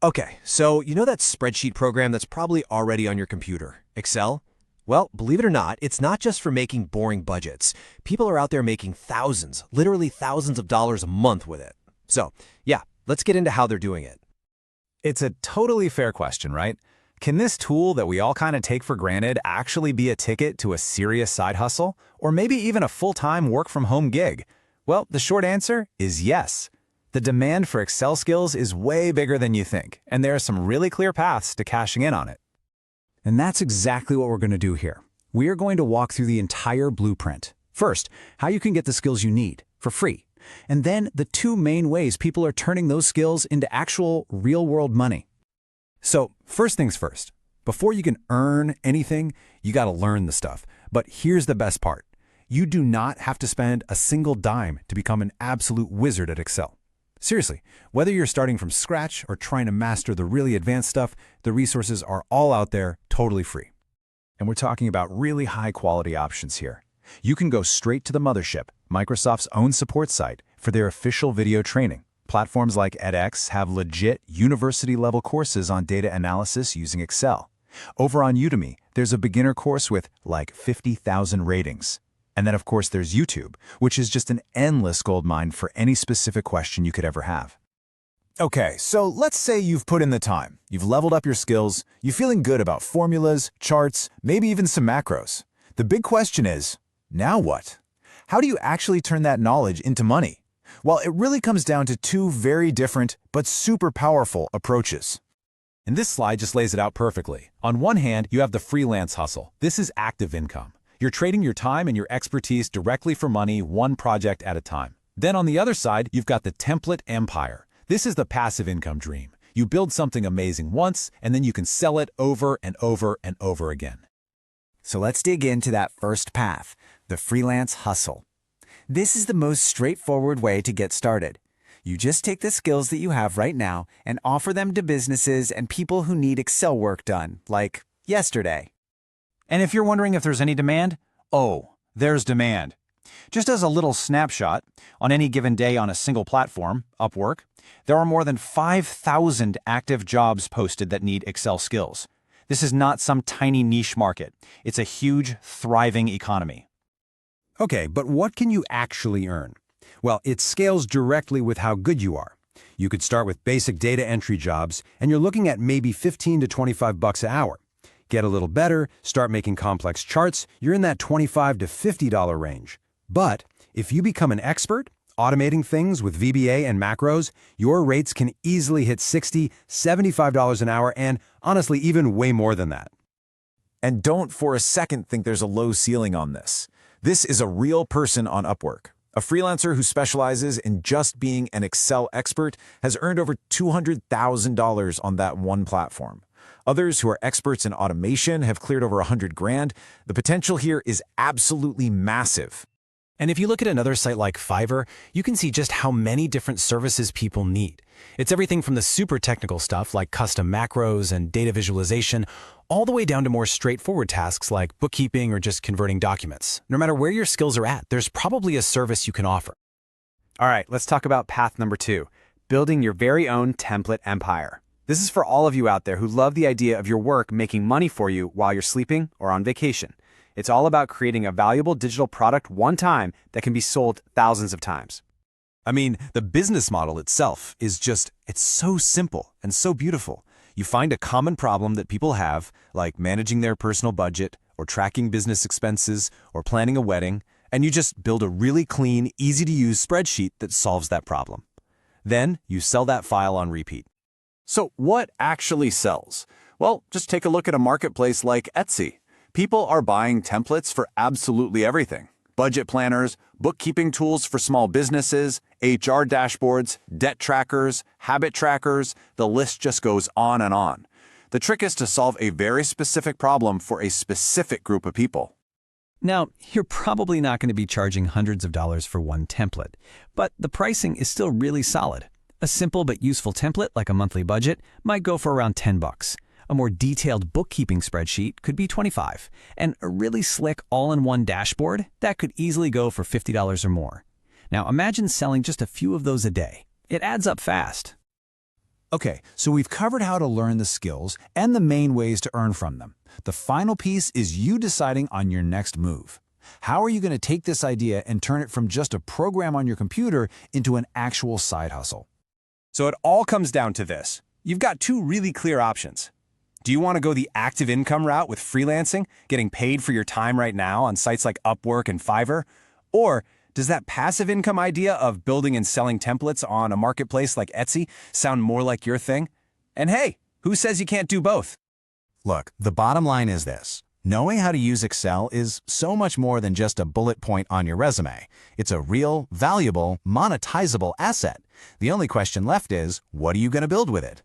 Okay, so you know that spreadsheet program that's probably already on your computer, Excel? Well, believe it or not, it's not just for making boring budgets. People are out there making thousands, literally thousands of dollars a month with it. So, yeah, let's get into how they're doing it. It's a totally fair question, right? Can this tool that we all kind of take for granted actually be a ticket to a serious side hustle? Or maybe even a full-time work-from-home gig? Well, the short answer is yes. The demand for Excel skills is way bigger than you think, and there are some really clear paths to cashing in on it. And that's exactly what we're going to do here. We are going to walk through the entire blueprint. First, how you can get the skills you need for free. And then the two main ways people are turning those skills into actual real-world money. So, first things first. Before you can earn anything, you got to learn the stuff. But here's the best part. You do not have to spend a single dime to become an absolute wizard at Excel. Seriously, whether you're starting from scratch or trying to master the really advanced stuff, the resources are all out there totally free. And we're talking about really high-quality options here. You can go straight to the mothership, Microsoft's own support site, for their official video training. Platforms like edX have legit university-level courses on data analysis using Excel. Over on Udemy, there's a beginner course with like 50,000 ratings. And then, of course, there's YouTube, which is just an endless goldmine for any specific question you could ever have. Okay, so let's say you've put in the time. You've leveled up your skills. You're feeling good about formulas, charts, maybe even some macros. The big question is, now what? How do you actually turn that knowledge into money? Well, it really comes down to two very different but super powerful approaches. And this slide just lays it out perfectly. On one hand, you have the freelance hustle. This is active income. You're trading your time and your expertise directly for money, one project at a time. Then on the other side, you've got the template empire. This is the passive income dream. You build something amazing once, and then you can sell it over and over and over again. So let's dig into that first path, the freelance hustle. This is the most straightforward way to get started. You just take the skills that you have right now and offer them to businesses and people who need Excel work done, like yesterday. And if you're wondering if there's any demand, oh, there's demand. Just as a little snapshot, on any given day on a single platform, Upwork, there are more than 5,000 active jobs posted that need Excel skills. This is not some tiny niche market. It's a huge, thriving economy. Okay, but what can you actually earn? Well, it scales directly with how good you are. You could start with basic data entry jobs, and you're looking at maybe $15 to $25 an hour. Get a little better, start making complex charts, you're in that $25 to $50 range. But if you become an expert, automating things with VBA and macros, your rates can easily hit $60, $75 an hour, and honestly, even way more than that. And don't for a second think there's a low ceiling on this. This is a real person on Upwork. A freelancer who specializes in just being an Excel expert has earned over $200,000 on that one platform. Others who are experts in automation have cleared over $100,000. The potential here is absolutely massive. And if you look at another site like Fiverr, you can see just how many different services people need. It's everything from the super technical stuff like custom macros and data visualization, all the way down to more straightforward tasks like bookkeeping or just converting documents. No matter where your skills are at, there's probably a service you can offer. All right, let's talk about path number 2, building your very own template empire. This is for all of you out there who love the idea of your work making money for you while you're sleeping or on vacation. It's all about creating a valuable digital product one time that can be sold thousands of times. I mean, the business model itself is it's so simple and so beautiful. You find a common problem that people have, like managing their personal budget or tracking business expenses or planning a wedding, and you just build a really clean, easy-to-use spreadsheet that solves that problem. Then you sell that file on repeat. So what actually sells? Well, just take a look at a marketplace like Etsy. People are buying templates for absolutely everything. Budget planners, bookkeeping tools for small businesses, HR dashboards, debt trackers, habit trackers, the list just goes on and on. The trick is to solve a very specific problem for a specific group of people. Now, you're probably not going to be charging hundreds of dollars for one template, but the pricing is still really solid. A simple but useful template like a monthly budget might go for around $10. A more detailed bookkeeping spreadsheet could be $25, and a really slick all-in-one dashboard that could easily go for $50 or more. Now imagine selling just a few of those a day. It adds up fast. Okay, so we've covered how to learn the skills and the main ways to earn from them. The final piece is you deciding on your next move. How are you going to take this idea and turn it from just a program on your computer into an actual side hustle? So it all comes down to this. You've got two really clear options. Do you want to go the active income route with freelancing, getting paid for your time right now on sites like Upwork and Fiverr? Or does that passive income idea of building and selling templates on a marketplace like Etsy sound more like your thing? And hey, who says you can't do both? Look, the bottom line is this. Knowing how to use Excel is so much more than just a bullet point on your resume. It's a real, valuable, monetizable asset. The only question left is, what are you going to build with it?